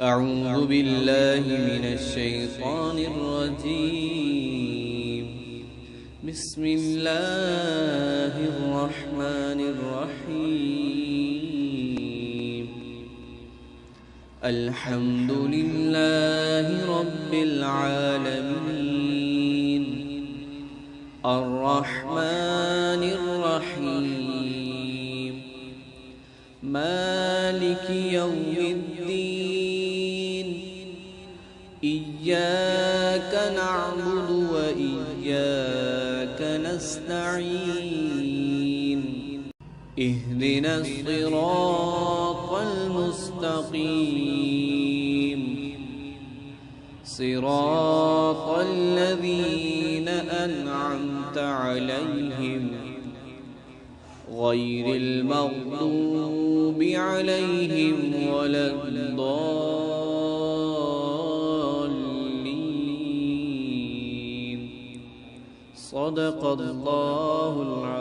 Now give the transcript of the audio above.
أعوذ بالله من الشيطان الرجيم. بسم الله الرحمن الرحيم. الحمد لله رب العالمين، الرحمن الرحيم، مالك يوم الدين، إياك نعبد وإياك نستعين، اهدنا الصراط المستقيم، صراط الذين أنعمت عليهم غير المغضوب عليهم ولا الضالين. صدق الله العظيم.